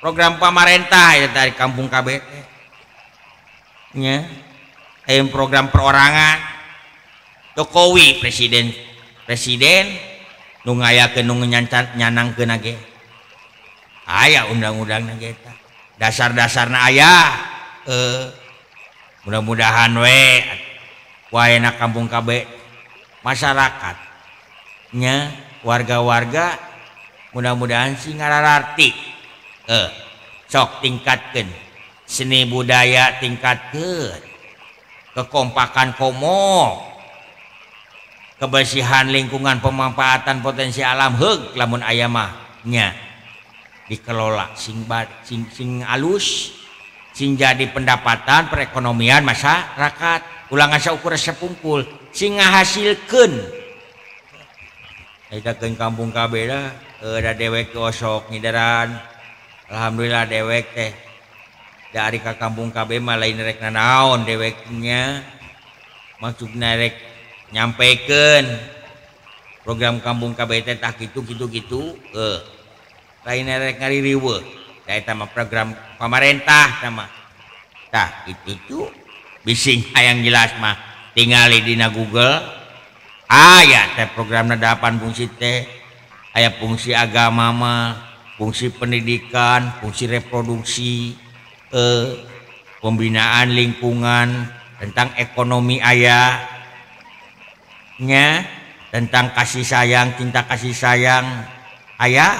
program pemerintah ya dari kampung KB nya program perorangan Jokowi presiden nu ngayakeun nu nyanangkeun ge aya undang-undangna ge eta dasar-dasarna aya mudah-mudahan we waena kampung KB masyarakat nya warga-warga mudah-mudahan sih ngararti sok tingkatkeun seni budaya tingkatkeun kekompakan komo kebersihan lingkungan pemanfaatan potensi alam heug lamun aya mah nya dikelola sing alus sing jadi pendapatan perekonomian masyarakat ulang asa ukur sepungkul sing ngahasilkeun eta keun kampung KB da da dewek osok ngideran alhamdulillah dewek teh dari ka kampung KB mah lain rek nanaon deweknya maksudna rek nyampaikan program kampung KB teh tah gitu lain rek ngaririweuh da eta mah program pemerintah sama tah itu tuh bising hayang jelas mah tingali dina Google aya teh programna 8 fungsi teh aya fungsi agama mah fungsi pendidikan fungsi reproduksi pembinaan lingkungan tentang ekonomi aya nya tentang kasih sayang cinta kasih sayang aya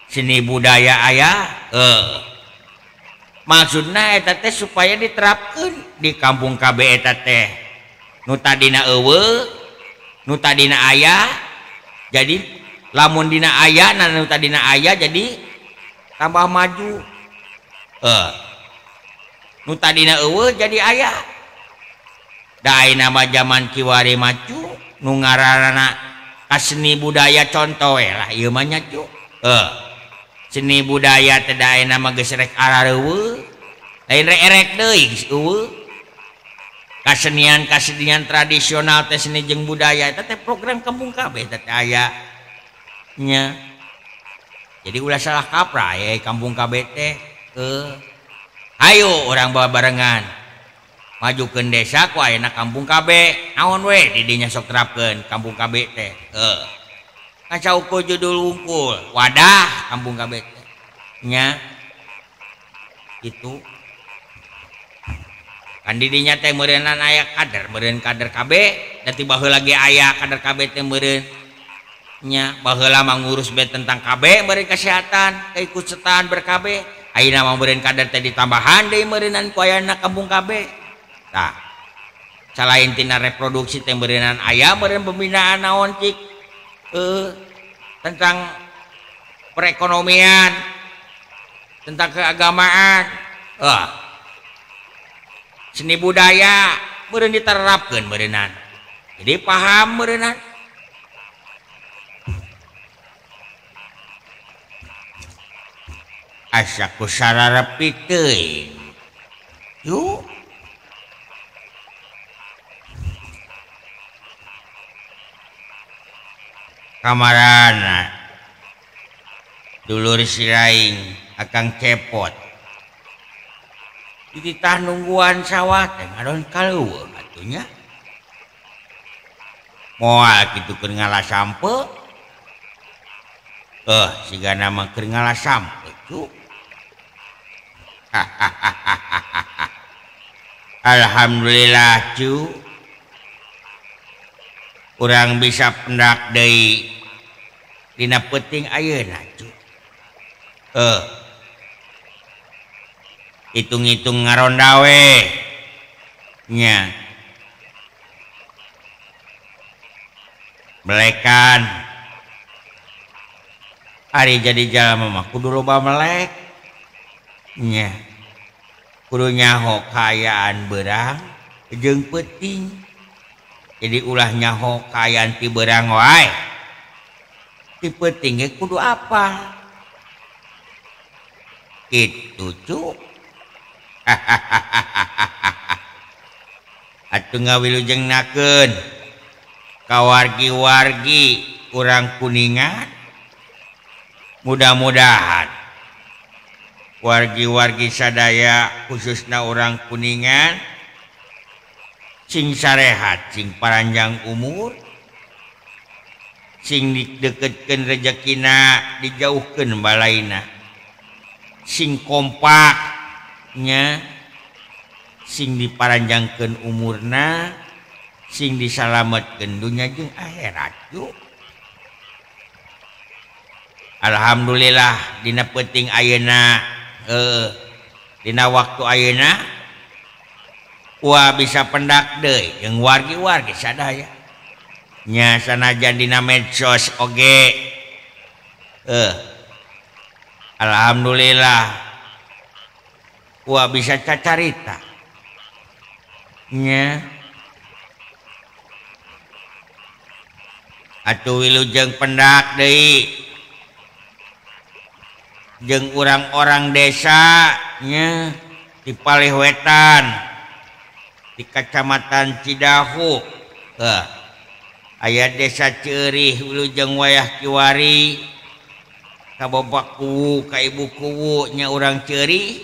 seni budaya aya maksudna eta teh supaya diterapkeun di kampung KB eta teh nu tadina eueuh nu tadina aya jadi lamun dina aya nu tadina aya jadi tambah maju nu tadina eueuh jadi aya da ayeuna mah zaman kiwari maju nu ngaranna seni budaya contoh lah ieu mah nya cu seni budaya teh da ayeuna mah geus rek arareueuh lain rek erek deui geus eueuh kasenian tradisional teh seni jeung budaya eta teh program kampung KB teh aya nya jadi ulah salah kaprah ya kampung KB teh ayo orang bawa barengan majukeun desa ku ayeuna kampung KB naon we di dinya sok terapkeun kampung KB teh ngacaukeun judul wungkul wadah kampung KB teh nya itu kan di dinya teh meureunan aya meureun kader KB da tiba heula ge aya kader KB teh meureun nya baheula mah ngurus be tentang KB meureun kesehatan keikutsertaan ber-KB ayeuna mah meureun kader teh ditambahan deui meureunan ku ayeuna kampung KB tah selain tina reproduksi teh beureunan aya meureun pembinaan naon cik tentang perekonomian tentang keagamaan seni budaya meureun diterapkeun meureunan jadi paham meureunan asa ku sararepik teuing yuk kamarana dulur siraing akang cepot dititah nungguan sawah teh ngaron kaleuweung atunya moal kitu keur ngalah sampe sigana mah keur ngalah sampe cu alhamdulillah cu urang bisa pendak deui dina peuting ayeuna cu hitung-hitung ngaronda we nya melekan ari jadi jalma mah kudu loba melek nya kudu nyaho kayaan beurang jeung peuting jadi ulah nyaho kayaan ti beurang wae ti peuting ge kudu apa kitu cu atuh ngawilujengnakeun ka wargi-wargi urang Kuningan mudah-mudahan wargi-wargi sadaya khususna orang Kuningan sing sarehat sing paranjang umur sing dideketkeun rezekina dijauhkeun balaina sing kompaknya sing diparanjangkeun umurna sing disalametkeun dunya jeung akhirat yuk. Alhamdulillah dina penting ayeuna dina waktu ayeuna bisa pendak deui jeung wargi-wargi sadaya nya sanajan dina medsos oge alhamdulillah bisa cacarita nya atuh wilujeng pendak deui jeung orang-orang desa nya di Palihwetan di Kecamatan Cidahu aya desa Ceurih wilujeng wayah kiwari ka Bapak Kuwu ka Ibu Kuwu nya urang Ceurih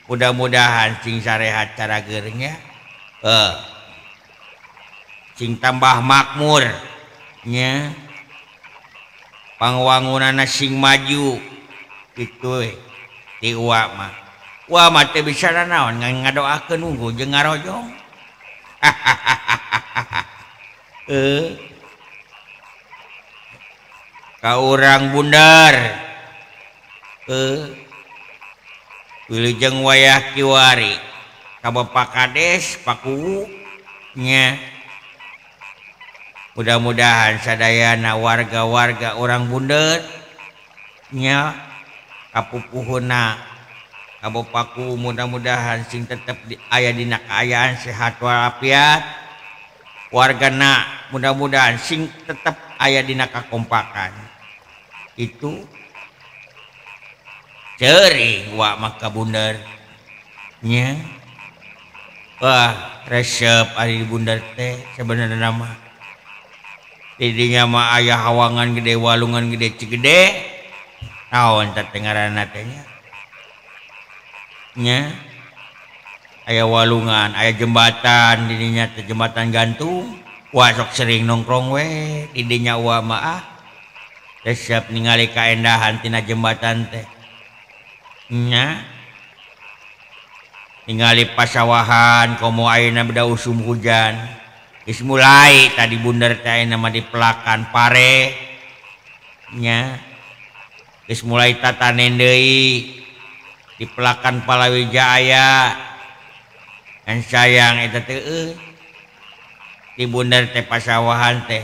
mudah-mudahan sing sarehat carageurnya sing tambah makmur nya pangwangunana sing maju gitu ti uwa mah teh bisa naon ngadoakeun unggul jeung ngarojong ka urang bundar wilujeng wayah kiwari ka Bapak Kades Pak Kuwu nya mudah-mudahan sadayana warga-warga orang bundar nya kapupuhuna ka Bapak Kuwu mudah-mudahan sing tetep aya dina kaayaan sehat walafiat wargana mudah-mudahan sing tetep aya dina kakompakan itu ceuring wa maka bundar nya wah resep ari di bundar teh sebenarnya nama didinya mah aya hawangan gede walungan gede cigede naon teh ngaranna teh nya aya walungan aya jembatan didinya teh jembatan gantung wah sok sering nongkrong we didinya wa mah resep ningali kaendahan tina jembatan teh nya ningali pasawahan komo ayeuna beda usum hujan geus mulai tadi bundar teh nama di Pelakan Pare nya geus mulai tatanen deui di Pelakan Palawijaya dan sayang eta teh di bundar teh pasawahan teh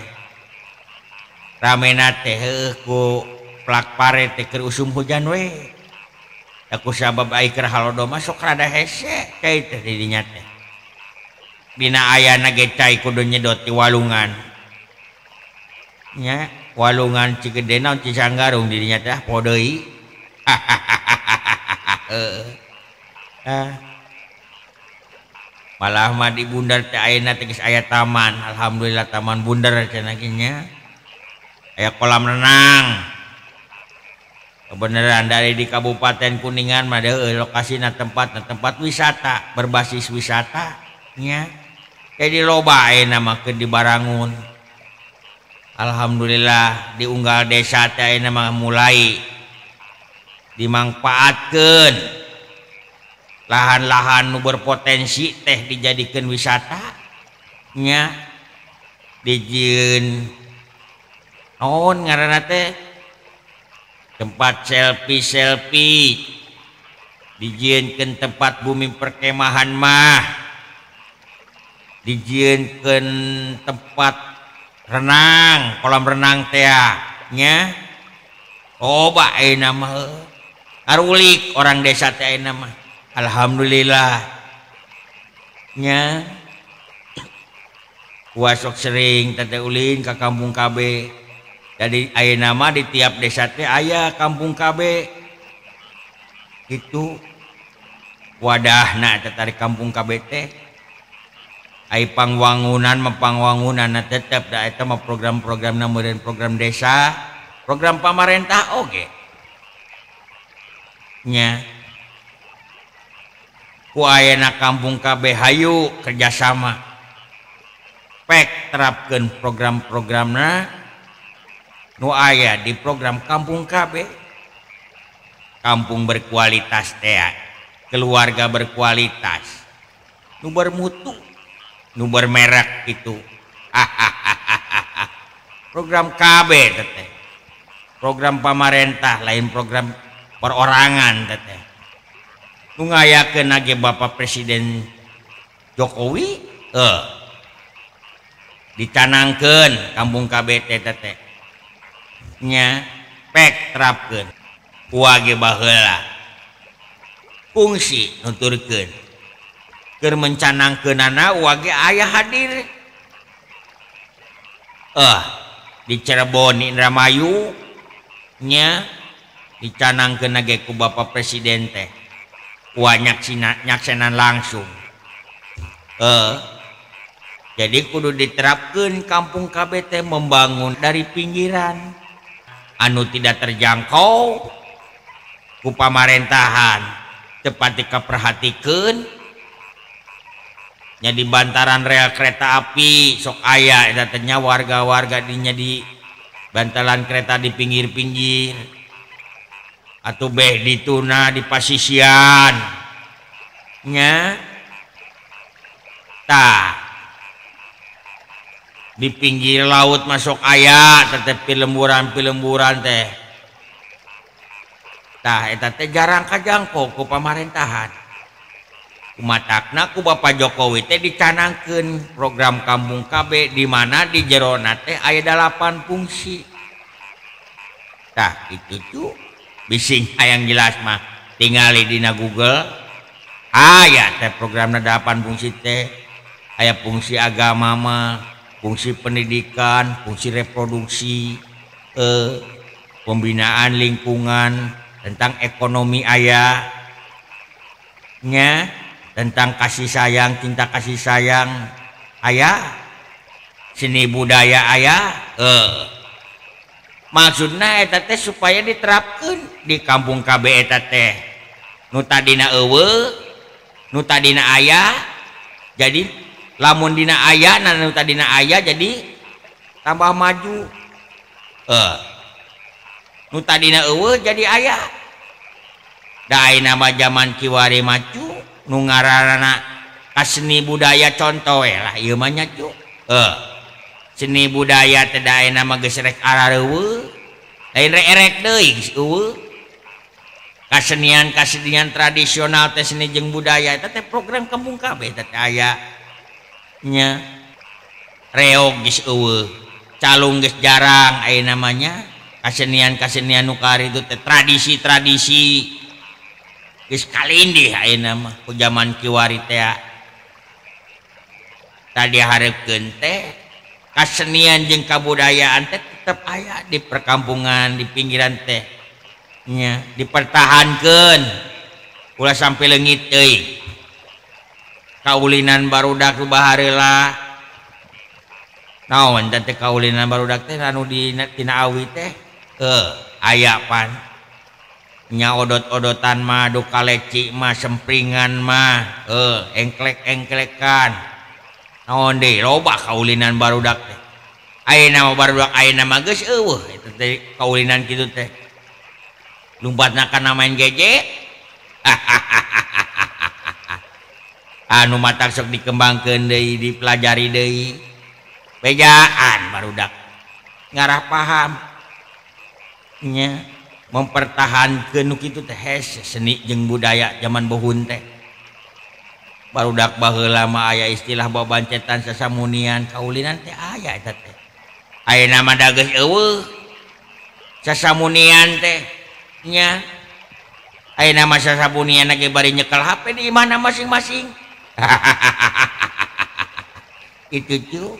ramena teh ku Pelak Pare teh keur usum hujan we aku sabab ai keur halodo masuk rada hese teh teh didinya teh dina ayana ge cai kudu nyedot di walungan nya walungan Cigede naon Cisanggarung didinya teh poe deui malah mah di bundar teh ayeuna teh geus aya taman alhamdulillah taman bundar cenah nya aya kolam renang kebenaran dari di Kabupaten Kuningan mah lokasina tempat wisata berbasis wisata nya jadi loba ayeuna mah keur dibarangun alhamdulillah di unggal desa teh ayeuna mah mulai dimangpaatkeun lahan-lahan nu berpotensi teh dijadikeun wisata nya dijieun naon ngaranna teh tempat selfie dijieunkeun tempat bumi perkemahan mah dijieunkeun tempat renang kolam renang teh nya loba ayeuna mah arulik orang desa teh ayeuna mah alhamdulillah nya kuasok sering teh ulin ka kampung KB jadi ayeuna mah di tiap desa teh aya kampung KB itu wadahna teh tarik kampung KB teh ai pangwangunan tetep da eta mah program-programna meureun program desa program pamarentah oge nya ku ayeuna kampung KB hayu kerjasama pek terapkeun program-programna nu aya di program kampung KB. Kampung berkualitas teh, keluarga berkualitas, nu bermutu, nu bermerek itu. Program KB teh, program pamarentah lain program perorangan teh. Nu ngayakeun age Bapak Presiden Jokowi, dicanangkeun kampung KB teh nya pek terapkeun kuage baheula fungsi nuturkeun keur mencanangkeunana wage aya hadir di Cirebon Indramayu nya dicanangkeun ge ku Bapak Presiden teh wa nyaksenan langsung jadi kudu diterapkeun kampung KB teh membangun dari pinggiran anu tidak terjangkau ku pamarentahan cepat dikaperhatikeun nya di bantaran rel kereta api sok aya eta teh nya warga-warga dinya di bantalan kereta di pinggir-pinggir atuh beh dituna di pasisian nya tah di pinggir laut masuk aya tetep lemburan teh tah eta teh jarang kajangkau ku pamarentahan kumatakna ku Bapak Jokowi teh dicanangkeun program kampung KB di mana di jerona teh aya 8 fungsi tah itu tuh bising hayang jelas mah tingali dina Google aya teh programna 8 fungsi teh aya fungsi agama mah fungsi pendidikan, fungsi reproduksi, pembinaan lingkungan, tentang ekonomi aya, nya, tentang kasih sayang, cinta kasih sayang aya, seni budaya aya, maksudna eta teh supaya diterapkeun di kampung KB eta teh, nu tadina eueuh, nu tadina aya, jadi lamun dina aya nu tadina aya jadi tambah maju nu tadina eueuh jadi aya da ayeuna mah zaman kiwari maju nu ngaranna seni budaya contoh we lah ieu mah nya cu seni budaya teh da ayeuna mah geus rek arareueuh lain rek erek deui geus eueuh kasenian tradisional teh seni jeung budaya eta teh program kampung KB teh aya nya reog geus eueuh calung geus jarang aya namanya kasenian nu kari itu teh tradisi geus kalindih ayeuna mah ku zaman kiwari teh tadi hareupeun teh kasenian jeung kabudayaan teh tetep aya di perkampungan di pinggiran teh nya dipertahankeun ulah sampai leungit euy kaulinan barudak bahareula naon teh kaulinan barudak teh anu di tina awi teh aya pan nya odot-odotan mah duka leci mah sempringan mah engklek-engklekan naon deui loba kaulinan barudak teh ayeuna mah barudak ayeuna mah geus eueuh eta teh kaulinan kitu teh lumpatna kana main geje anu matak sok dikembangkeun deui dipelajari deui bejaan barudak ngarah paham nya mempertahankeun nu kitu teh hese seni jeung budaya zaman bohun teh barudak baheula mah aya istilah babancetan sasamunian kaulinan teh aya eta teh ayeuna mah da geus eueuh sasamunian teh nya ayeuna mah sasamunian ge bari nyekel HP di mana masing-masing itu cu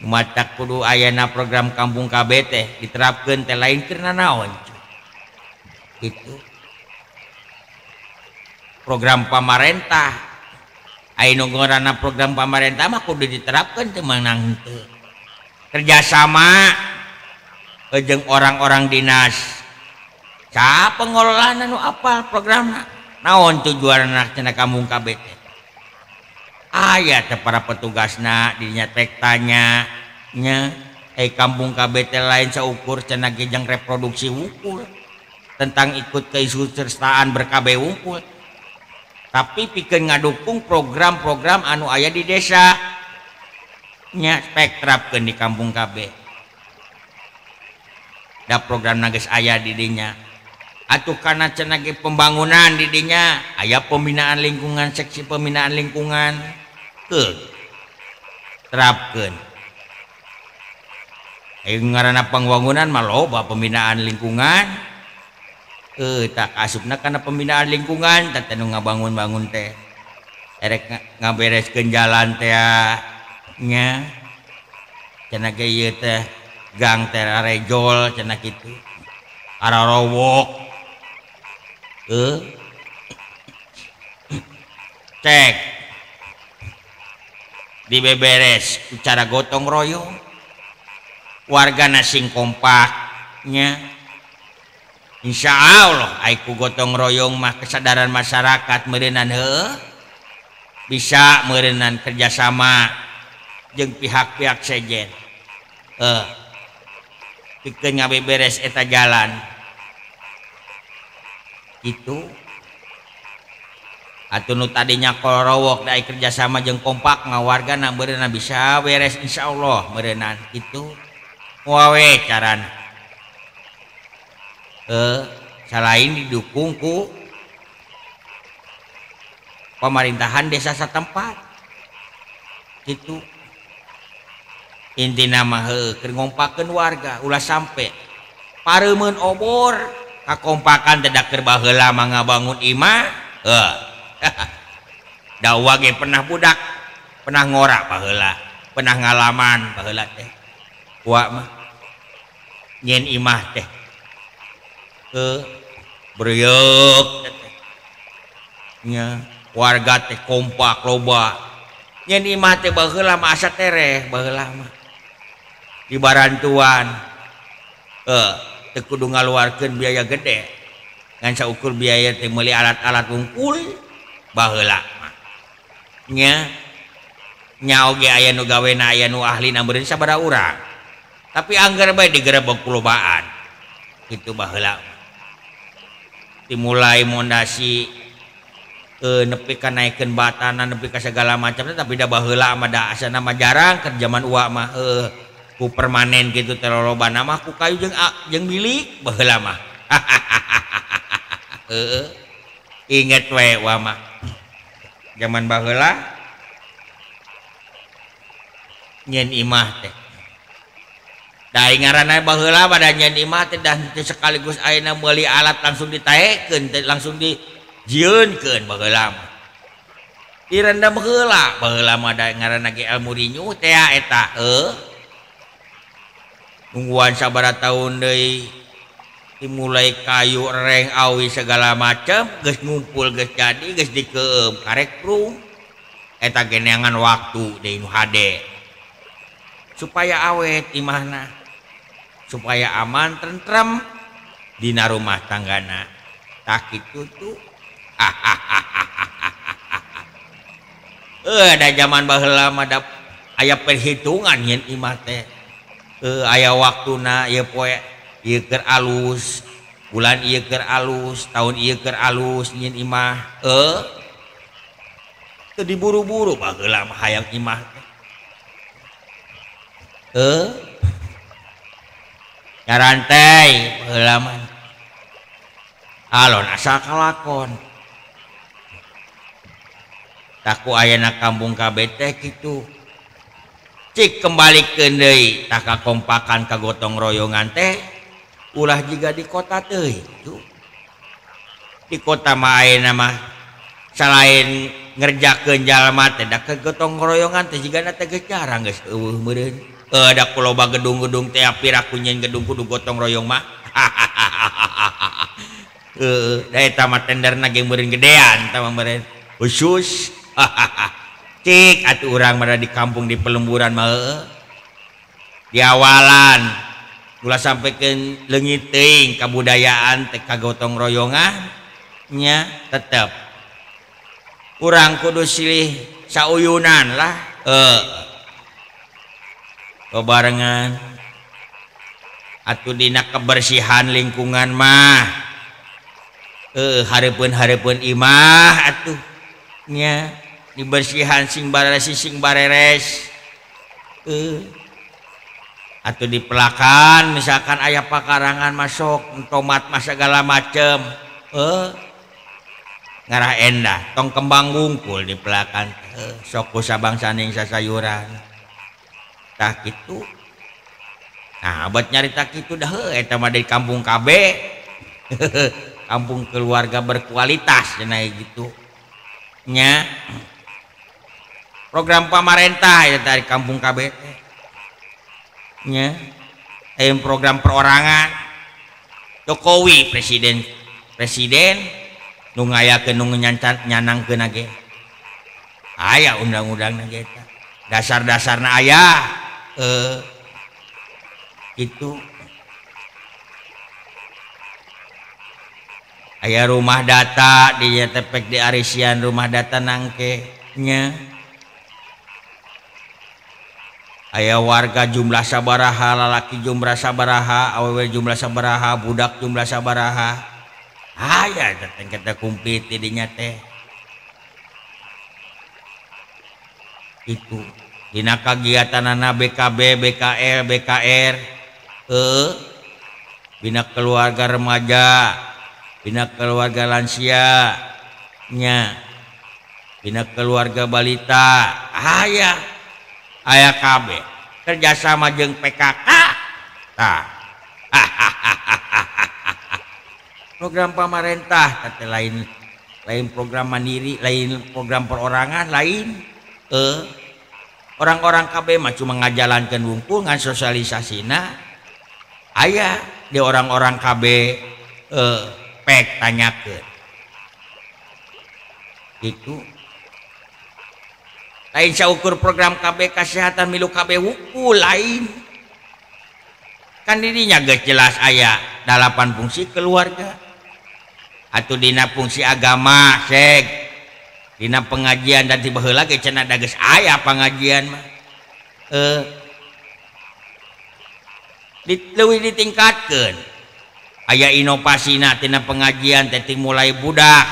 matak kudu ayana program kampung KB teh diterapkeun teh lain keur naon itu program pamarentah aya nu ngaranna program pamarentah mah kudu diterapkeun teh meunang henteu kerjasama jeung orang-orang dinas pengelolaan anu apal programna naon tujuan anak cenah kampung kabeh teh aya teh para petugasna dinya tektanya nya kampung kabeh teh lain saukur cenah gejang reproduksi wungkul tentang ikut keikutsertaan berkabeh wungkul tapi pikeun ngadukung program-program anu aya di desa nya spektrapkeun di kampung kabeh da program nages aya di dinya atuh kana cenah ge pembangunan di dinya aya pembinaan lingkungan seksi pembinaan lingkungan terapkeun ngaranna pembangunan mah loba pembinaan lingkungan tak asupna kana pembinaan lingkungan teh nu ngabangun-bangun teh erek ngabereskeun jalan teh nya cenah ge ieu teh gang teh rejol cenah kitu ararowok cek dibeberes cara gotong royong warga sing kompaknya insya Allah aiku gotong royong mah kesadaran masyarakat meureunnan bisa meureunnan kerjasama jeung pihak-pihak sejen pikeun ngabeberes eta jalan itu atuh nu tadinya korowok da kerjasama jeung kompak ngawargana meureunna bisa beres insyaallah meureunnan itu wawe carana selain didukung ku pemerintahan desa setempat gitu intina mah keur ngompakeun warga ulah sampe pareumeun obor kakompakan tidak keur baheula mah ngabangun imah dawa ge pernah budak pernah ngorak baheula pernah ngalaman baheula teh wa mah nyen imah teh bereuk nya warga teh kompak loba nyen imah teh baheula mah asa tereh baheula mah di barantuan teu kudu ngaluarkeun biaya gede ngan saukur biaya teh meuli alat-alat wungkul baheula mah nya oge aya nu gawena aya nu ahlina beureun sabaraha urang tapi anggar bae digerebek kulobaan kitu baheula dimulai mondasi nepi ka naikeun batana nepi ka segala macam tapi da baheula mah da asana mah jarang keur zaman uwa mah ku permanen gitu terlolobana mah ku kayu jeung bilik baheula mah inget we wa mah zaman baheula nyen imah teh da ngaranna baheula pada nyen imah teh dan sekaligus ayeuna meuli alat langsung ditaekeun langsung dijieunkeun baheula mah direndam heula baheula mah da ngaranna ge ilmu rinyu teh eta nungguan sabaraha taun deui dimulai kayu reng awi segala macam geus ngumpul geus jadi geus dikeum karek prung eta ge neangan waktu deui nu hade supaya awet imahna supaya aman tentrem dina rumah tanggana tak kitu tuh da zaman baheula mah da aya perhitungan nyen imah teh aya waktuna ieu poe ieu keur alus bulan ieu keur alus tahun ieu keur alus nyen imah teu diburu-buru baheula mah hayang imah nyarantai baheula mah alon asa kalakon taku ayana kampung kabeh teh kitu cik kembalikeun deui tah kakompakan kagotong royongan teh ulah jiga di kota teuing tuh di kota mah ayeuna mah selain ngerjakeun jalma teh da kagotong royongan teh jigana teh geus jarang geus eueuh meureun da kuloba gedung-gedung teh pira kunyeun gedung kudu gotong royong mah da eta mah tenderna ge meureun gedean tah meureun khusus cik atuh urang mah di kampung di pelemburan mah di awalan ulah sampaikan leungit teuing kabudayaan teh kagotong royongan nya tetep urang kudu silih sauyunan lah bebarengan atuh dina kebersihan lingkungan mah hareupeun imah atuh nya dibersihan sing bareres atau di pelakan misalkan ayah pakarangan masuk tomat mas segala macem ngarah endah tong kembang wungkul di pelakan sok sabang saning sasayuran tah kitu nah buat nyarita kitu dah eta mah dari kampung KB kampung keluarga berkualitas cenah gitu nya program pemerintah ya dari kampung KB nya program perorangan Jokowi presiden nu ngayakeun nu nyanangkeun ge aya undang-undangna ge eta dasar-dasarna aya gitu aya rumah data di tepek di arisian rumah data nangke nya aya warga jumlah sabaraha lalaki jumlah sabaraha awewe jumlah sabaraha budak jumlah sabaraha aya datang kita kumplit didinya teh itu dina kagiatanana BKB BKL BKR bina keluarga remaja bina keluarga lansia nya bina keluarga balita aya KB kerjasama jeung PKK tah program pemerintah teh lain program mandiri lain program perorangan lain orang-orang KB mah cuma ngajalankeun wungkul ngan sosialisasina aya di orang-orang KB pek tanyakeun gitu lain saukur program KB kesehatan milu KB wungkul lain kan dirinya geus jelas aya 8 fungsi keluarga atau dina fungsi agama seg dina pengajian dan tiba heula ge cenah da geus aya pengajian mah leuwih ditingkatkeun aya inovasina tina pengajian teh mulai budak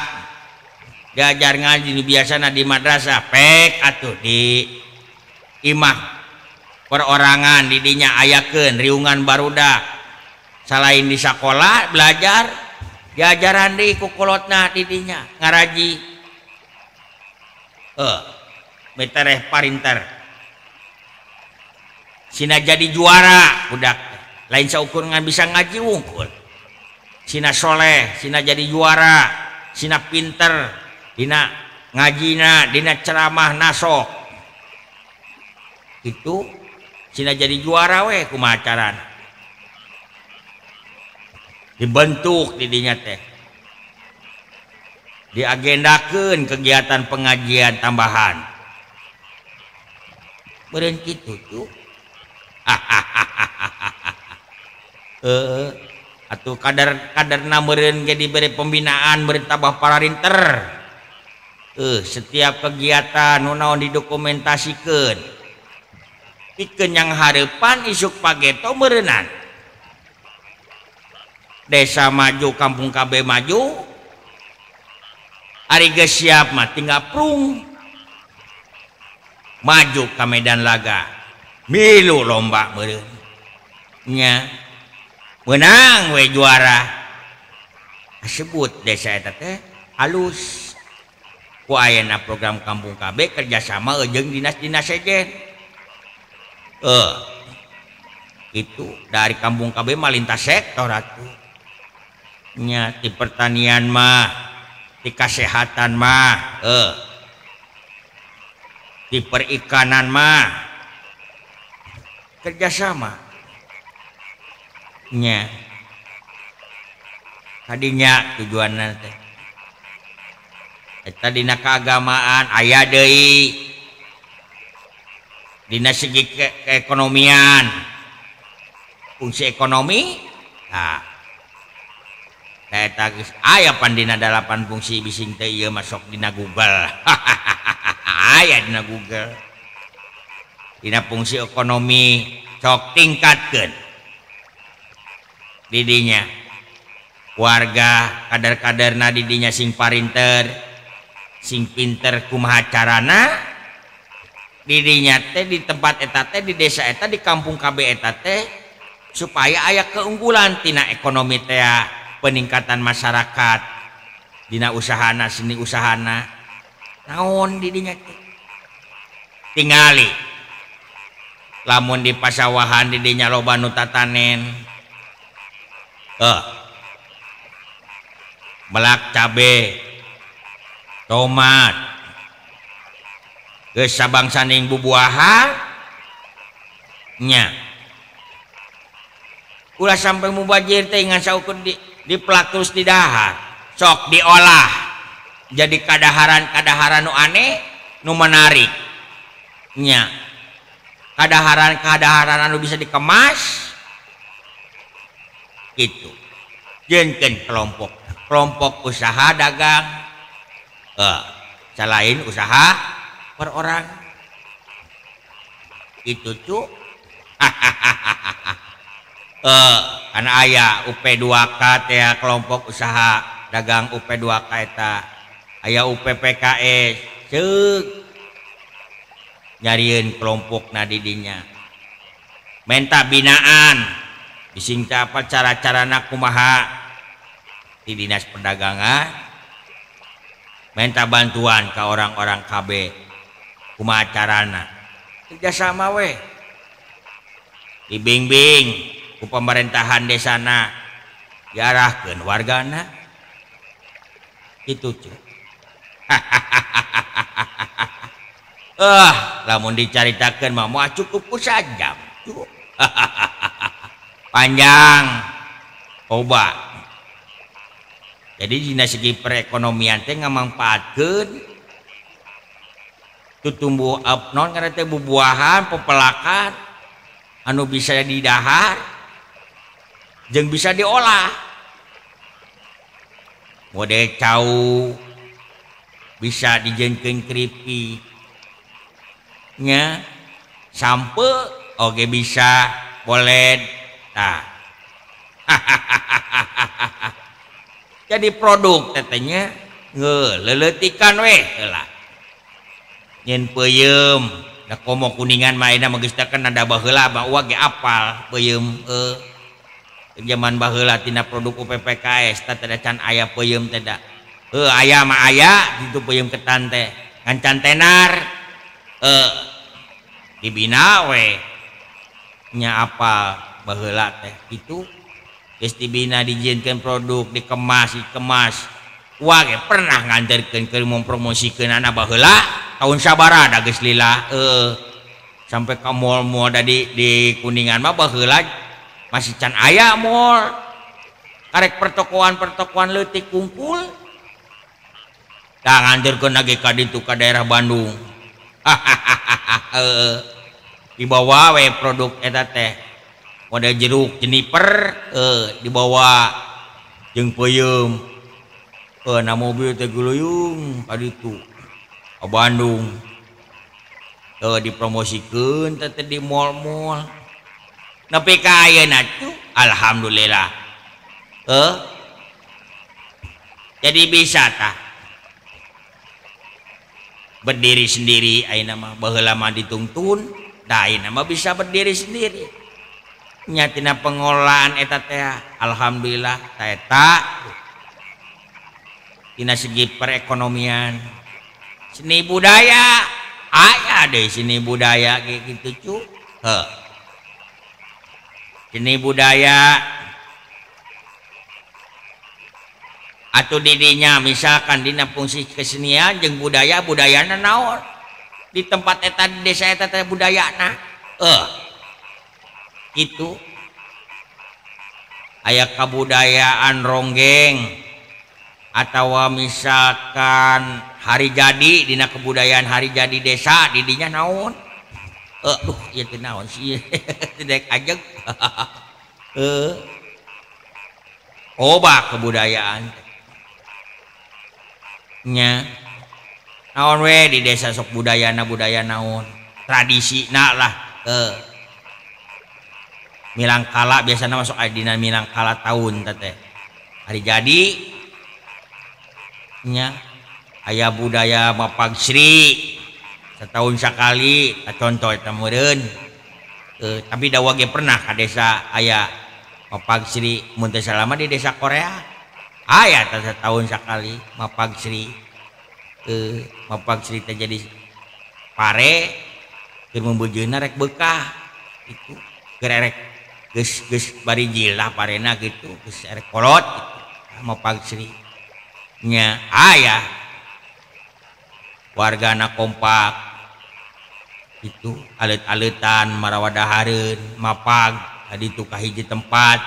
diajar ngaji biasana di madrasah pek atuh di imah perorangan didinya ayakeun riungan barudak selain di sekolah belajar diajaran di kukulotna didinya ngaraji metereh parinter sina jadi juara budak lain saukur ngan bisa ngaji wungkul sina soleh sina jadi juara sina pinter dina ngajina dina ceramah nasok itu sina jadi juara we kumaha carana dibentuk didinya teh diagendakeun kegiatan pengajian tambahan beureun kitu tuh atuh kadarna meureun ge diberi pembinaan beri tabah pararinter setiap kegiatan nu naon didokumentasikeun pikeun yang hareupan isuk pageto meureunan desa maju kampung KB maju ari geus siap mah tinggal prung maju ka Medan Laga milu lomba meureun nya menang we juara disebut desa eta teh halus ku ayeuna program kampung KB kerjasama jeung dinas-dinas sejen itu dari kampung KB mah lintas sektor atuh nya di pertanian mah di kesehatan mah di perikanan mah kerjasama nya tadinya tujuanna teh eta dina keagamaan aya deui dina segi keekonomian fungsi ekonomi. Nah, saya geus aya pandina 8 fungsi bising teh ieu masuk dina Google. Aya dina Google. Dina fungsi ekonomi sok tingkatkeun didinya warga kader-kaderna didinya sing parinter sing pinter kumaha carana didinya teh di tempat eta teh di desa eta di kampung KB eta teh supaya aya keunggulan tina ekonomi teh peningkatan masyarakat dina usahana seni usahana naon didinya teh tingali lamun di pasawahan didinya loba nu tatanen melak cabe tomat geus sabangsaning bubuahan nya ulah sampai mubajir teh ngan saukeun di pelak terus di dahar sok diolah jadi kadaharan nu aneh nu menarik nya kadaharan anu bisa dikemas itu jenkeun kelompok usaha dagang selain usaha per orang itu cu karena aya UP2K teh kelompok usaha dagang UP2K eta aya UPPKS ceuk nyarieun kelompokna didinya menta binaan bising apa cara-carana kumaha di dinas perdagangan minta bantuan ke orang-orang KB kumaha carana kerjasama weh dibimbing ku pemerintahan desana diarahkeun wargana itu cuy. Lamun dicaritakeun mah moal cukup ku sajam cuy. Panjang obat jadi dina segi perekonomian teh ngamangpaatkeun tutumbuh non karena teh bubuahan pepelakan anu bisa didahar jeung bisa diolah model cau bisa dijengkeun keripik nya sampe oge bisa boleh nah jadi produk tetenya ngeleletikan weh lah nyen peuyeum da komo kuningan mah ayeuna mah geus kan ada baheula mah ge apal peuyeum zaman baheula tina produk UPPKS teh da can aya peuyeum teh da aya mah aya ditu peuyeum ketan teh ngan can tenar dibina we nya apal baheula teh itu geus dibina dijieunkeun produk dikemas wah ge pernah nganterkeun keur mempromosikeun anak baheula tahun sabaraha geus lila sampai ka mall-mall di Kuningan mah baheula masih can aya mall karek pertokoan leutik kungkul da nganterkeun lagi ka ditu ka daerah Bandung dibawa we produk eta teh model jeruk jeniper dibawa jeung peuyeum na mobil teh guluyung ka ditu ka Bandung dipromosikeun teh di mall-mall nepi ka ayeuna tuh alhamdulillah jadi bisa tah berdiri sendiri ayeuna mah baheula mah dituntun da ayeuna mah bisa berdiri sendiri nyatina pengolahan eta teh alhamdulillah eta dina segi perekonomian seni budaya aya deh seni budaya kayak gitu cu seni budaya atau didinya misalkan dina fungsi kesenian jeung budayana naon di tempat eta di desa eta teh budayana itu aya kabudayaan ronggeng atau misalkan hari jadi dina kebudayaan hari jadi desa didinya naon ieu teh naon sih tidak ajeg oba kebudayaan nya naon we di desa sok budaya naon tradisi lah milangkala biasanya masuk adina milangkala tahun teh hari jadi nya aya budaya mapag sri setahun sekali contoh eta meureun tapi dawa ge pernah ka desa aya mapag sri mun teu salama di desa Korea aya setahun sekali mapag sri mapag sri teh jadi pare keur membejeuna rek bekah itu gererek geus bari jilah parena gitu geus rek kolot gitu mapag sri nya aya wargana kompak itu alet-aletan marawadahareun mapag tadi itu ka hiji tempat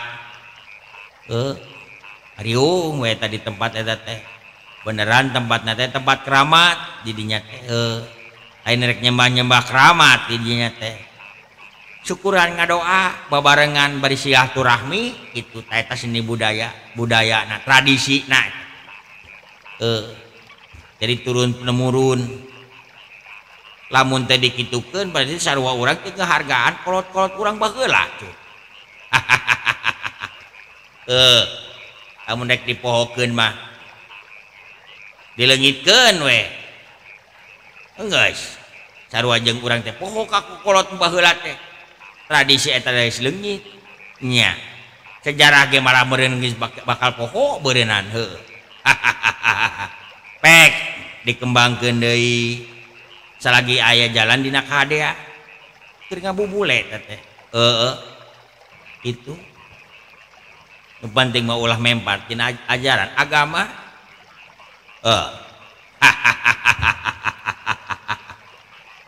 hariung we tadi tempat eta teh beneran tempatna teh tempat keramat di dinya teh lain rek nyembah-nyembah keramat di dinya teh syukuran ngadoa babarengan bari silaturahmi itu teh eta seni budayana tradisina jadi turun penurun lamun teh dikitukeun berarti sarua urang teh hargaan kolot-kolot urang baheula tuh amun rek dipohokeun mah dileungitkeun we geus sarua jeung urang teh poho ka kolot baheula teh tradisi eta geus leungit nya sejarah ge malah meureun geus bakal poho beureunan heuh pek dikembangkeun deui salagi aya jalan dina kadea keur ngabubule teh itu nu penting mah ulah mempar tina ajaran agama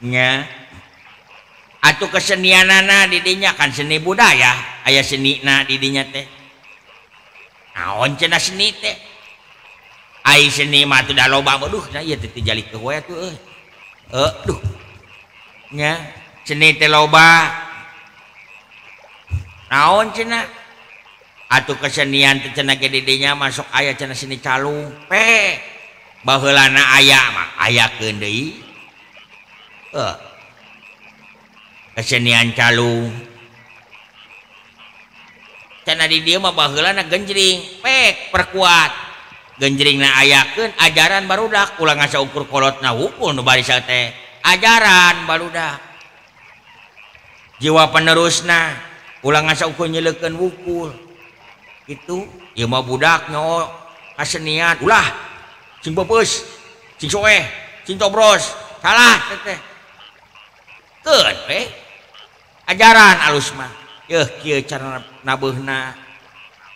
nya atuh kesenianana di dinya kan seni budaya aya senina di dinya teh naon cenah seni teh ai seni mah teu da loba duh nah ieu teh jalikeun we atuh duh nya seni teh loba naon cenah atuh kesenian teh cenah ge di dinya masuk aya cenah seni calung pe baheulana aya mah ayakeun deui kesenian calung cenah di dieu mah baheulana genjring pek perkuat genjringna ayakeun ajaran barudak ulah ngasa ukur kolotna hukul nu bari teh ajaran barudak jiwa penerusna ulah ngasa ukur nyeleukeun wukul itu ieu mah budak nyo kasenian ulah sing bebeus sing soeh sing tobros salah teh keun we ajaran alus mah yeuh kieu cara nabeuna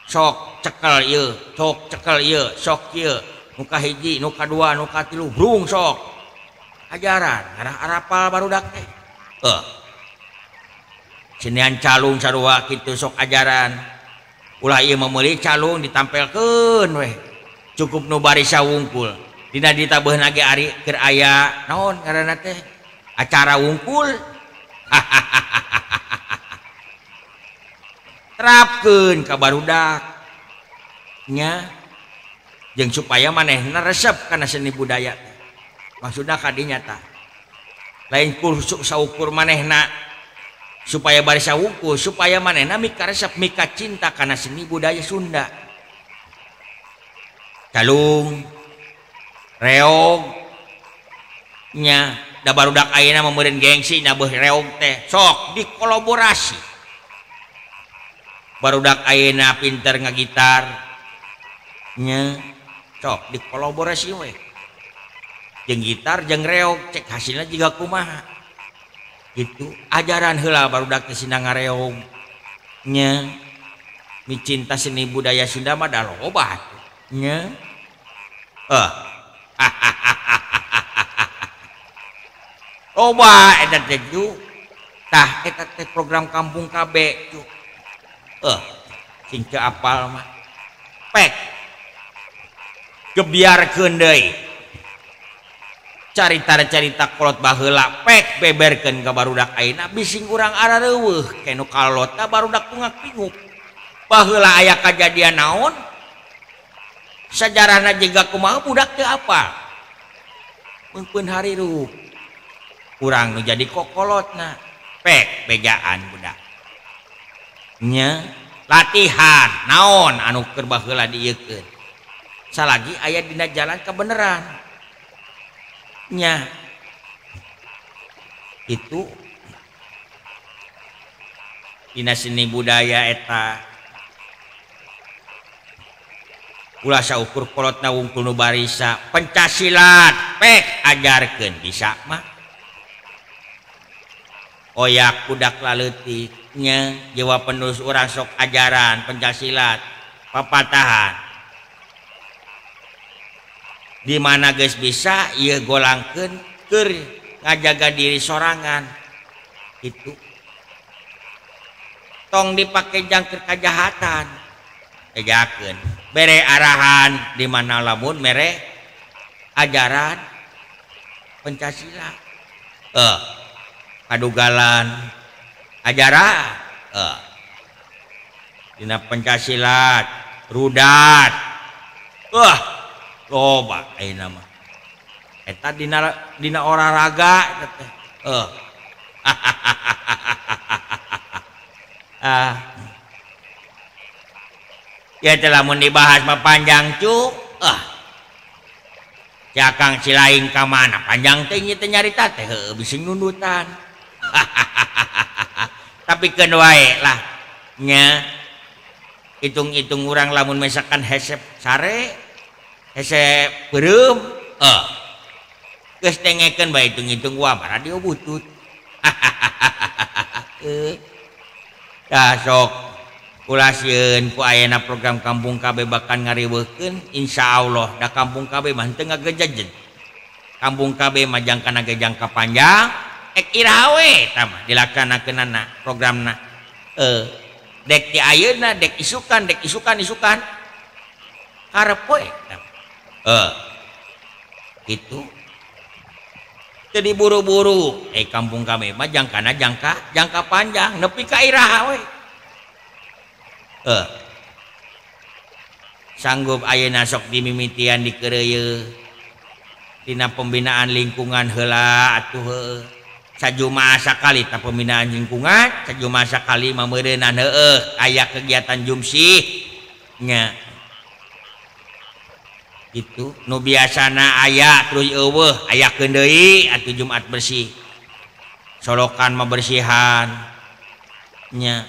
sok cekel ieu sok cekel ieu sok kieu nu kahiji nu kadua nu katilu brung sok ajaran arapal barudak teh senian calung sarua kitu sok ajaran ulah ieu memeuli calung ditampelkeun we cukup nu bari sawungkul dina ditabeuhna ge ari keur aya naon ngaranna teh acara wungkul terapkeun ka barudak nya jeung supaya manehna resep kana seni budaya maksudna kadinya tah lain kursu saukur manehna supaya bari sawungkul supaya manehna mika resep mika cinta kana seni budaya Sunda calung reog nya da barudak ayeuna meureun gengsi na beuh reog teh sok dikolaborasi barudak ayeuna pinter ngagitar nya sok dikolaborasi we jeung gitar jeung reog cek hasilna jiga kumaha gitu ajaran heula barudak teh sina ngareog nya micinta seni budaya Sunda mah da loba nya loba eta teh ju tah eta teh program kampung KB ju sing teu apal mah pek gebiarkeun deui carita-carita kolot baheula pek beberkeun ka barudak ayeuna bising urang arareuweuh kenu kalot ka barudak tungak pingup baheula aya kejadian naon sejarahna juga kumaha budak teu apa mun hari ruh kurang nu jadi kokolotna pek bejaan budak nya latihan naon anu keur baheula dieukeun salagi aya dina jalan kebenaran nya itu dina seni budaya eta ulah saukur kolotna wungkul nu barisa Pencasilat pek ajarkeun bisa mah oyak budak laleutik nya jiwa penulis urang sok ajaran Pencasilat papatahan di mana geus bisa ieu golangkeun keur ngajaga diri sorangan itu tong dipake jang keur kajahatan ejakeun bere arahan di mana lamun mere ajaran Pancasila kadugalan ajaran dina Pancasilat rudat loba ayeuna mah eta dina olahraga teh ya telah mun dibahas mah panjang cu Jakang Cilaing ka mana panjang teh nya teh nyarita teh heueuh bisi nundutan tapi keun wae lah nya hitung-hitung urang lamun misalkan hesep sare hesep beureum geus tengekeun bae hitung-hitung wah radio butut dah sok ulah sieun ku ayeuna program Kampung KB bakan ngariweukeun insyaallah da Kampung KB mah teu ngagejejen Kampung KB mah jangkana ge jangka panjang ek iraha we tah mah dilaksanakeunana programna dek ti ayeuna dek isukan hareup we kitu teu diburu-buru Kampung KB mah jangkana jangka panjang nepi ka iraha we sanggup ayeuna sok dimimitian dikeureuyeun dina pembinaan lingkungan heula atuh heueuh sajumaah sakali ta pembinaan lingkungan sajumaah sakali mah meureunan heueuh aya kegiatan jumsih nya gitu nu biasana aya terus eueuh ayakeun deui atuh Jumat bersih solokan mah bersihan nya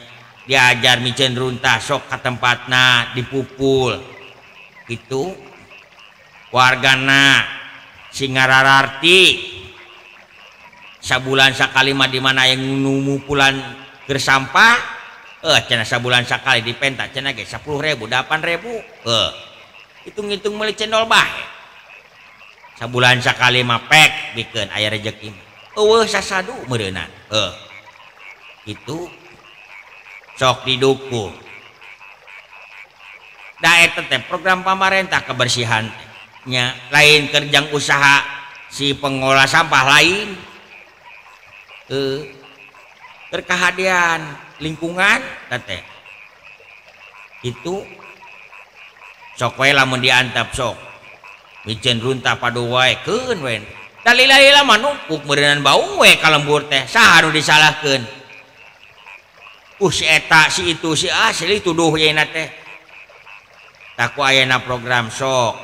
diajar micen runtah sok ka tempatna dipupul gitu wargana singarararti sabulan sakali mah di mana yang numupulan keur sampah cenah sabulan sakali dipenta cenah ge 10.000 8.000 hitung-hitung meuli cendol bae sabulan sakali mah pek bikeun aya rezeki eueuh sasadu meureunan gitu sok didukung da eta teh program pamarentah kebersihan nya lain kerjang usaha si pengolah sampah lain terkahadian lingkungan teh itu sok we lamun diantap sok micen runtah padu wae keun we dalila-lila mah numpuk meureunan baung we kalembur teh saha nu disalahkeun si eta si itu si asli tuduh yeuna teh taku ayeuna program sok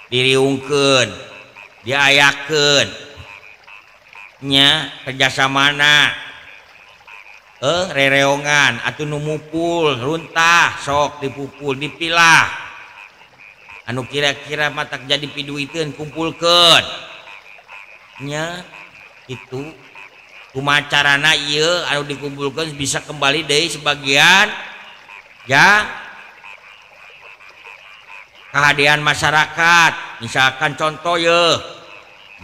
diriungkeun diayakeun nya kerjasamana rereongan atuh nu mupul runtah sok dipupul dipilah anu kira-kira matak jadi piduiteun kumpulkeun nya itu kumaha carana ieu anu dikumpulkeun bisa kembali deui sebagian ya kehadiran masyarakat misalkan contoh ye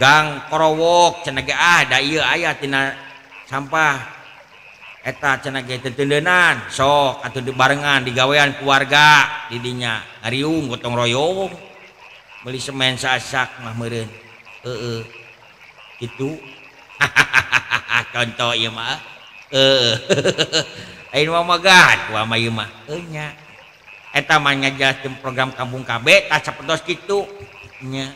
gang korowok cenah ge da ieu aya tina sampah eta cenah ge teuteunan sok atuh dibarengan digawean keluarga di dinya ngariung gotong royong meuli semen sasak mah meureun kitu contoh ieu mah lain mah magahan ku ama ieu mah nya eta mah ngajelaskeun program kampung KB tak sapertos kitu nya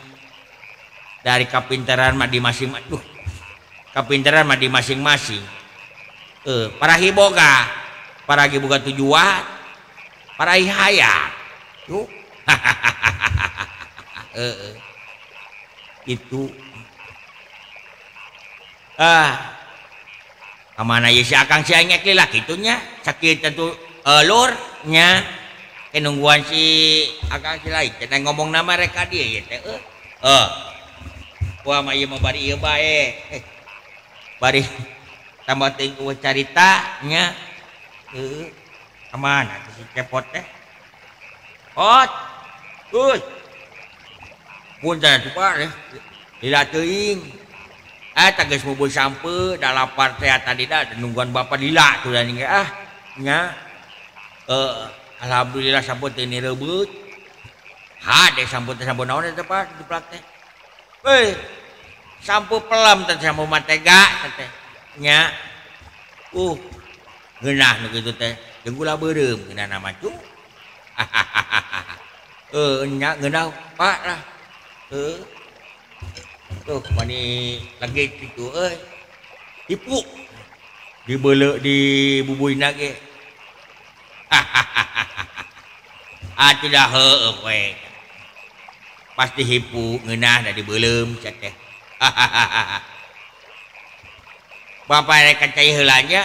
dari kapinteran mah di masing-masing kapinteran mah di masing-masing para hiboga tujuan para hayat tuh itu kemana ya si akang si anyek lah gitunya sakit tentu lurnya nungguan si akang si lain kita ngomong nama mereka dia ya teh wah mah ieu mah bari ieu bae bari tambah teuing carita nya kemana si cepot teh punten tuh Pak lila teuing geus mubul sampe da lapar teh tadi da nungguan bapak lila tuh da ning nya alhamdulillah sampun teu nirebeut hade sampun teh sampun naon eta Pak di plak teh sampo pelam teh sampun matega teh nya geunah nu kitu teh jeung gula beureum geunah nama cu nya geunah Pak lah tuh mani lagi gitu tipu dibeuleu di bubuina ge tidak heueuh we pasti hipu ngeunah da dibeuleum cat teh bapak rek kacai heula nya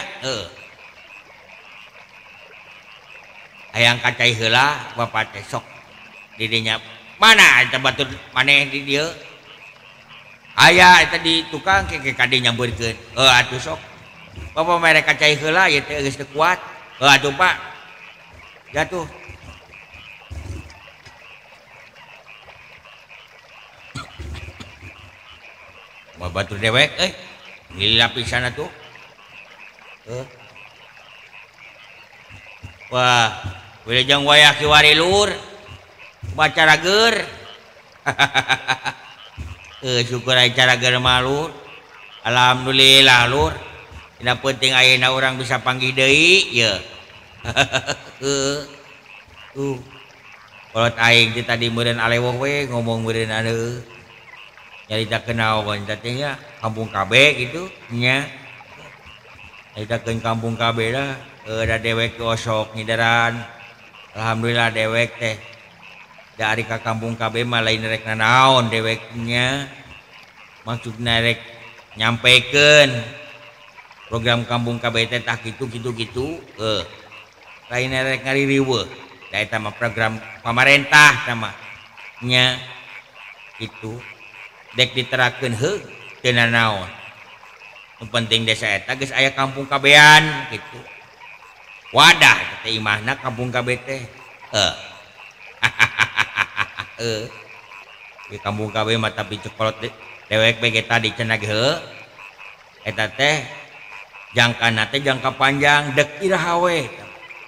hayang kacai heula bapak teh sok di dinya mana eta batur maneh di dieu aya eta di tukang ke kade nyambeurkeun atuh sok bapak mere kacai heula ieu teh geus teu kuat atuh Pak jatuh batur dewek lila pisan atuh wah wilujeng wayah kiwari lur baca rager syukur aja rager malur alhamdulillah lur tidak penting ayeuna orang bisa panggil deui ya kolot aing teh tadi meureun aleweh we ngomong meureun anu nyaritakeun naon teh nya kampung KB gitu nya nyaritakeun kampung KB dah da dewek osok ngideran alhamdulillah dewek teh dari ka kampung KB mah lain rek nanaon deweknya maksudna rek nyampaikan program kampung KB teh tah gitu lain rek ngaririweuh da eta mah program pamarentah sama nya itu dek diterakeun heug teu nanaon nu penting desa eta geus aya kampung KB-an gitu wadah teh imahna kampung KB teh di kampung KB mah tapi cekolot dewek bege tadi cenah ge eta teh jangkana teh jangka panjang dek iraha we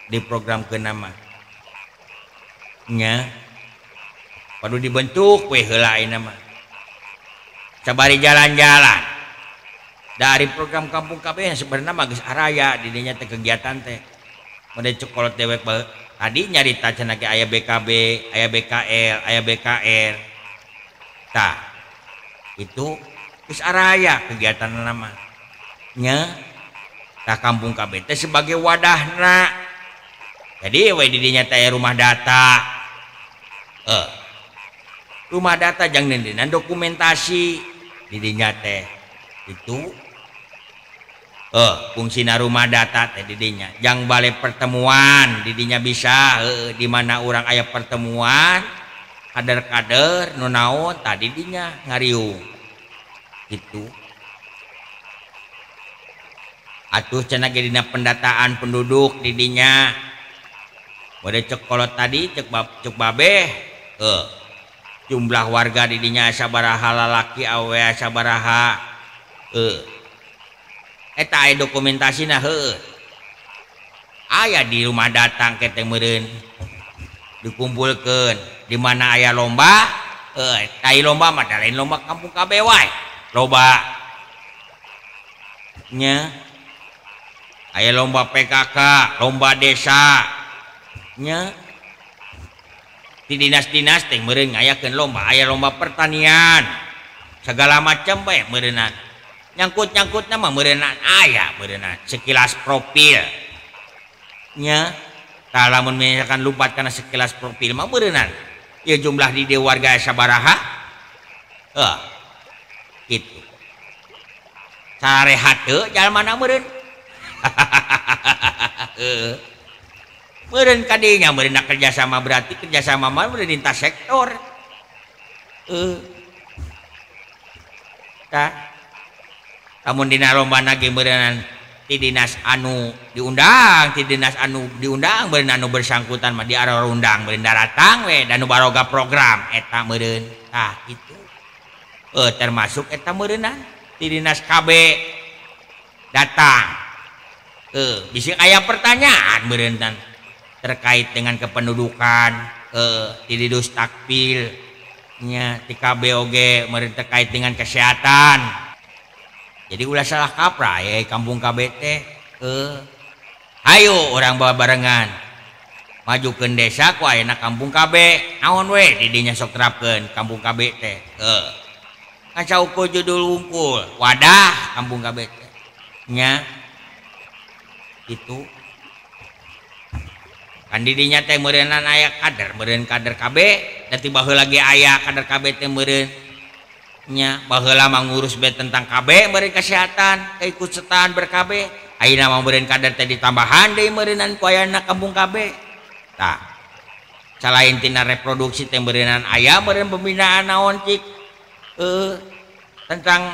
diprogramkeun nama nya padu dibentuk we heula ayeuna mah sabari jalan-jalan dari program kampung KB yang sebenarnya mah geus araya di dinya teh kegiatan teh mode cekolot dewek tadi nyarita cenah ge aya BKB, aya BKL, aya BKR. Tah, itu geus araya kegiatan nama. Nya tah kampung KB teh sebagai wadahna. Jadi we di dinya teh rumah data. Rumah data jang nendenan dokumentasi di dinya teh. Itu fungsina rumah data teh didinya jang balai pertemuan didinya bisa di mana orang aya pertemuan kader-kader nu naon tadi dinya ngariung gitu atuh cenah ge dina pendataan penduduk didinya bade cek kolot tadi cek babeh jumlah warga didinya sabaraha lalaki awe sabaraha eta aya dokumentasina heueuh aya di rumah datang kete meureun dikumpulkeun di mana aya lomba ai lomba mah lain lomba kampung KB wae loba nya aya lomba PKK, lomba desa nya di dinas-dinas teh meureun ngayakeun lomba, aya lomba pertanian segala macam bae meureunan nyangkut-nyangkutna mah meureunan aya meureunan sekilas profil nya tah lamun misalkan lumpat kana sekilas profil mah meureunan ieu jumlah di warga sabaraha gitu sarehat teu jalmana meureun meureun kadinya meureun kerjasama berarti kerjasama mah meureun lintas sektor tah lamun dina lombana ge meureun ti dinas anu diundang meureun anu bersangkutan mah diarorundang meureun datang we dan nu baroga program eta meureun tah kitu termasuk eta meureunan ti dinas KB datang bisa aya pertanyaan meureun terkait dengan kependudukan di Didus Takpil nya di KB oge meureun terkait dengan kesehatan. Jadi ulah salah kaprah ya kampung KB teh ayo orang bawa barengan majukeun desa ku ayeuna kampung KB naon we di dinya sok terapkeun kampung KB teh ngacaukeun judul wungkul wadah kampung KB teh nya itu kan di dinya teh meureunan aya kader meureun kader KB dan tiba heula lagi aya kader KB teh meureun nya baheula mah ngurus be tentang KB meureun kesehatan keikut sertaan ber-KB ayeuna mah meureun kader teh ditambahan deui meureunan ku ayeuna kampung KB tah selain tina reproduksi teh meureunan aya meureun pembinaan naon cik tentang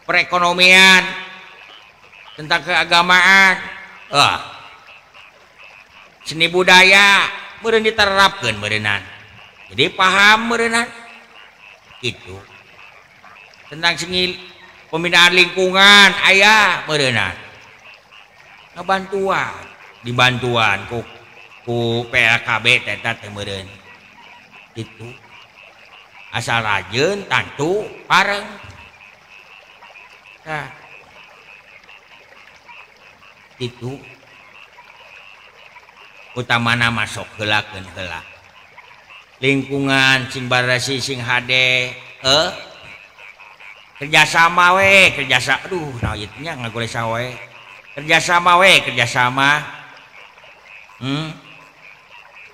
perekonomian tentang keagamaan seni budaya meureun diterapkeun meureunan jadi paham meureunan itu tentang seni pembinaan lingkungan aya meureunan ngabantuan dibantuan ku PLKB eta teh meureun itu asal rajin tantu pareng nah itu utamana masuk heulakeun heula lingkungan sing barasi sing hade kerjasama we kerjasama aduh nah ieu nya ngagolesa we kerjasama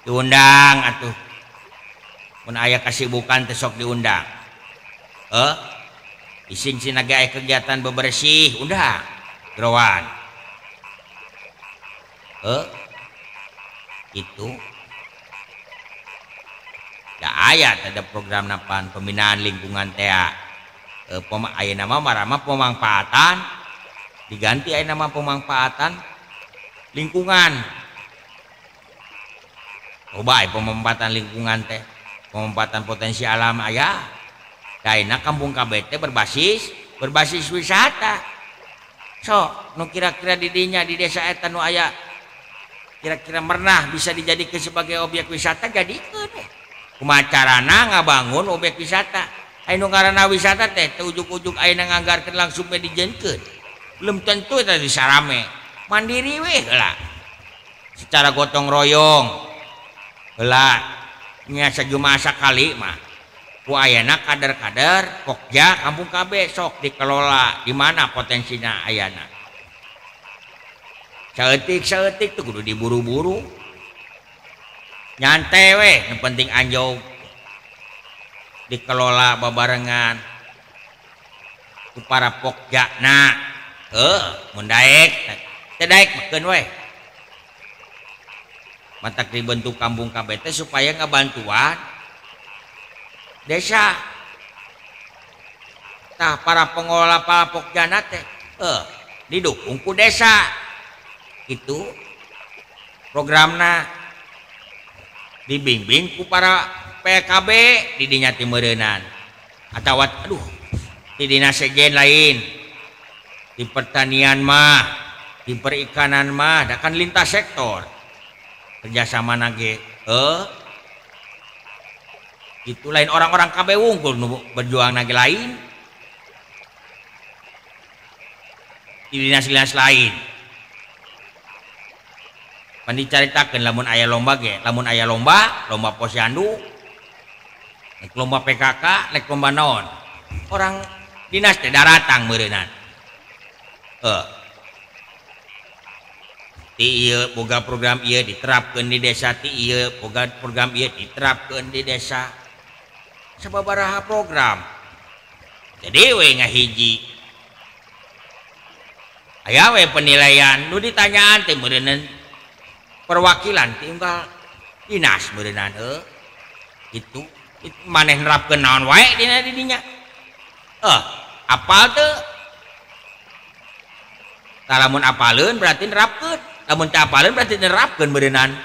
diundang atuh mun aya kasibukan teh sok diundang ising sinaga aya kegiatan bebersih undang gerowan itu ya aya ada program napan pembinaan lingkungan teh aya nama marama pemanfaatan diganti aya nama pemanfaatan lingkungan coba pemanfaatan lingkungan teh pemanfaatan potensi alam aya daina kampung KB teh berbasis wisata so nu kira-kira di dinya di desa eta nu aya kira-kira pernah bisa dijadikan sebagai objek wisata jadikeun kumaha carana ngabangun objek wisata anu ngaranna wisata teh ujug-ujug ayeuna nganggarkeun langsung dijenkeun belum tentu eta disarame mandiri we heula secara gotong royong heula nya sajumaha sakali mah ku ayeuna kader-kader Pokja kampung KB sok dikelola di mana potensinya ayana saeutik tuh kudu diburu-buru nyantai we yang penting anjog dikelola babarengan ku para Pokjana mun daek teh daek makeun we matak dibentuk kampung KB teh supaya ngabantuan desa tah para pengelola para Pokjana teh didukung ku desa itu programna dibimbing ku para PKB di dinya ti meureunan atawa aduh di dinas sejen lain di pertanian mah di perikanan mah da kan lintas sektor kerjasama nage itu lain orang-orang KB wungkul nu berjuang nage lain di dinas-dinas lain pan dicaritakeun lamun aya lomba ge lamun aya lomba posyandu rek lomba PKK rek lomba naon orang dinas teh daratang meureunan ti ieu boga program ieu diterapkeun di desa ti ieu boga program ieu diterapkeun di desa sababaraha program jadi we ngahiji aya we penilaian nu ditanyaan teh meureunan perwakilan tinggal dinas meureunan itu maneh nerapkeun naon wae dina didinya apal teu lamun apaleun berarti nerapkeun lamun teu apaleun berarti nerapkeun meureunan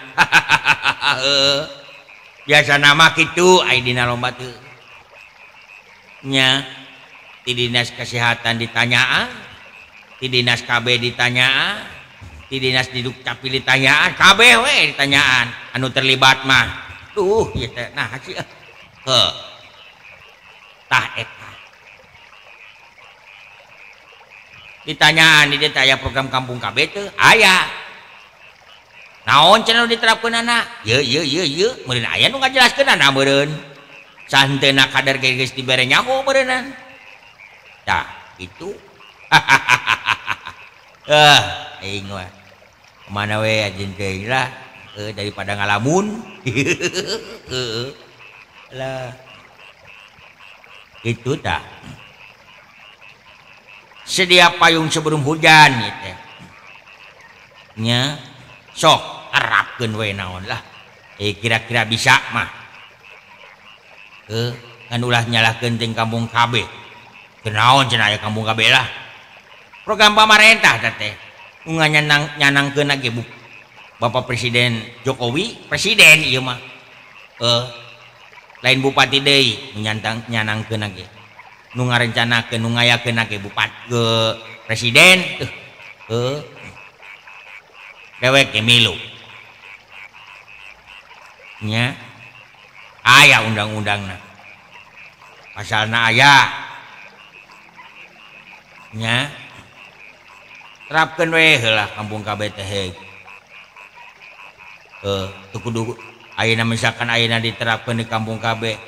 biasa nama kitu aya dina lomba teu nya di dinas kesehatan ditanyaan di dinas KB ditanyaan di dinas didukcapil ditanyaan kabeh we ditanyaan anu terlibat mah ieu teh nah sih tah eta ditanyaan di dieu aya program kampung KB teu aya naon cenah diterapkeunana ieu meureun aya nu ngajelaskeunana meureun santeuna kader geus dibere nyaho meureunan tah itu aing mah mana we anjeun teh lah daripada ngalamun lah itu tah sedia payung sebelum hujan gitu nya sok arapkeun we naon lah kira-kira bisa mah kan ulah nyalahkeun teh kampung KB kenaon cenah aya kampung KB lah program pamarentah teh nyanangkeun lagi Bapak Presiden Jokowi presiden ieu mah lain bupati deui nyanangkeun lagi nu ngarencanakeun nu ngayakeun lagi bupati ke presiden dewek ge milu nya aya undang-undangna pasalna aya nya terapkeun we heula kampung KB teh teu kudu ayeuna misalkan ayeuna diterapkeun di kampung KB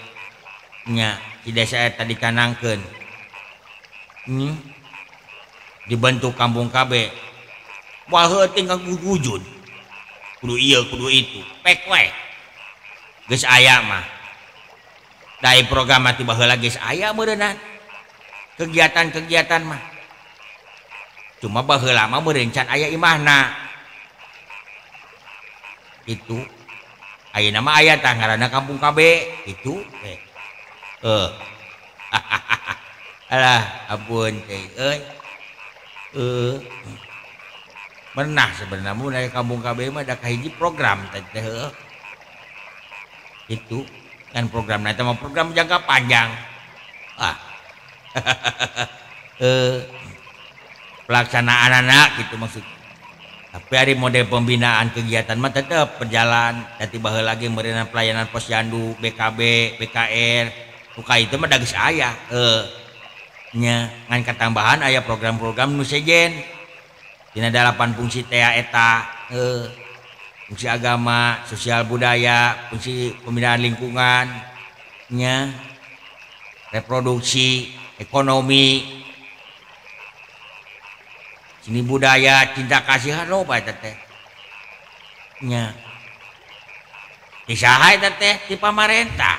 nya di desa eta dikanangkeun dibentuk kampung KB wah tinggal wujud kudu ieu kudu itu pek we geus aya mah dai program mah tiba heula geus aya meureunan kegiatan-kegiatan mah cuma baheula mah meureun can aya imahna itu ayeuna mah aya tah ngaranna kampung KB itu alah ampun teh pernah sebenarnya mun aya kampung KB mah ada kahiji program teh itu kan programna eta mah program jangka panjang pelaksanaan anak gitu maksud tapi hari model pembinaan kegiatan mah tetap berjalan jadi baheula lagi meureunan pelayanan posyandu BKB BKR buka itu mah da geus aya nya ngan katambahan aya program-program nu sejen dina 8 fungsi teh eta fungsi agama sosial budaya fungsi pembinaan lingkungan nya reproduksi ekonomi seni budaya cinta kasihan loba eta teh nya disaha eta teh ti pamarentah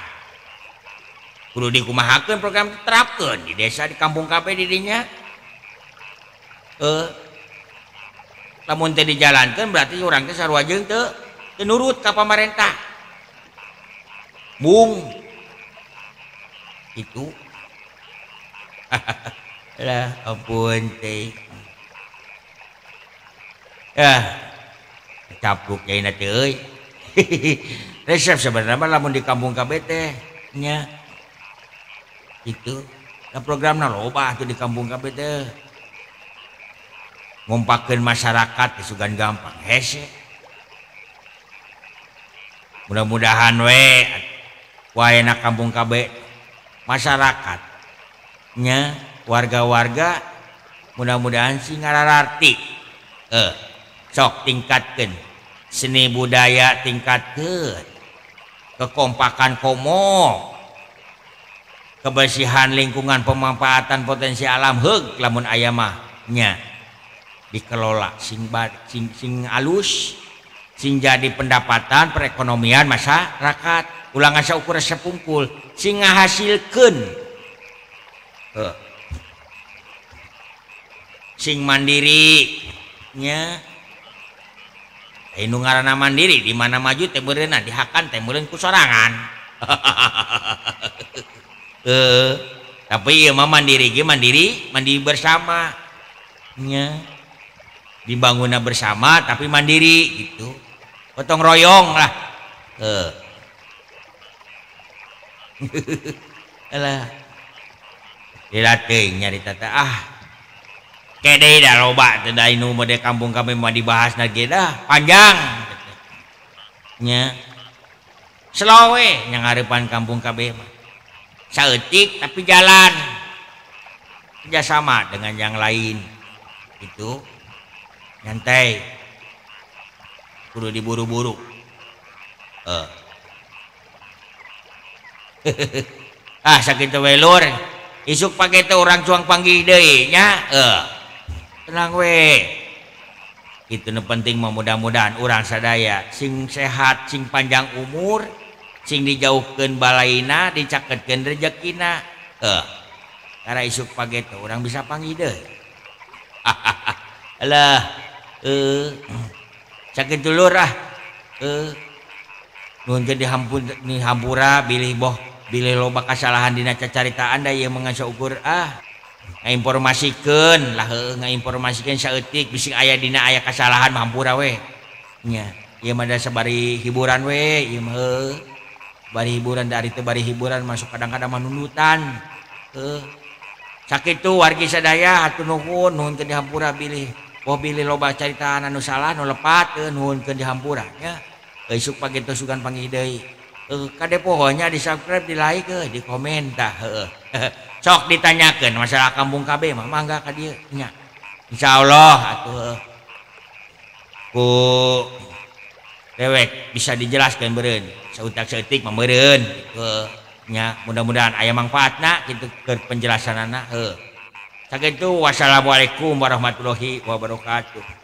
kudu dikumahakeun program diterapkeun di desa di kampung KB di dinya lamun teh dijalankeun berarti urang teh sarua jeung teu nurut ka pamarentah mung itu lah ampun teh capluk jaina teh euy resep sebenarnya mah lamun di kampung KB teh nya itu da programna loba atuh di kampung KB teh ngumpulkeun masyarakat sugan gampang hese mudah-mudahan we waena kampung KB masyarakat nya warga-warga mudah-mudahan sih ngarararti sok tingkatkeun seni budaya tingkatkeun kekompakan komo kebersihan lingkungan pemanfaatan potensi alam heug lamun aya mah nya dikelola sing alus sing jadi pendapatan perekonomian masyarakat ulang asa ukur sepungkul sing ngahasilkeun sing mandiri nya nu ngaranna mandiri di mana maju teh meureunna dihakan teh meureun ku sorangan tapi ieu mah mandiri ge mandiri bersama nya dibangunna bersama tapi mandiri gitu gotong royong lah alah dilatih nyarita teh kede dah loba teh da inu mode kampung kami mah dibahas lagi dah panjang nya slow we nya ngarepan kampung KB mah saeutik tapi jalan kerjasama dengan yang lain itu nyantai kudu diburu-buru sakitu we lur isuk pake teh urang cuang panggih deui nya tenang we itu nu penting mah mudah-mudahan urang sadaya sing sehat sing panjang umur sing dijauhkeun balaina dicakeutkeun rezekina karena isuk pagi teh urang bisa panggih deui alah sakitu lur nuhun jadi hampura bilih loba kasalahan dina cacaritaan da ieu mangasa ukur ngainformasikeun lah ngainformasikeun saeutik bising aya dina aya kasalahan hampura we nya ieu mah da sabari hiburan we ieu mah bari hiburan dari teu bari hiburan masuk kadang-kadang manunutan sakitu wargi sadaya hatur nuhun teu dihampura bilih loba caritaan anu salah nu lepat nuhun teu dihampura nya isuk pagi teh sugan panggih deui kade pohonya di subscribe di like di komen tah sok ditanyakan masalah kampung KB mah mangga ka dieu nya insyaallah atuh ku dewek bisa dijelaskan beureun sautak saeutik mah meureun nya mudah-mudahan aya manfaatna kitu keur penjelasanana sakitu wassalamualaikum warahmatullahi wabarakatuh.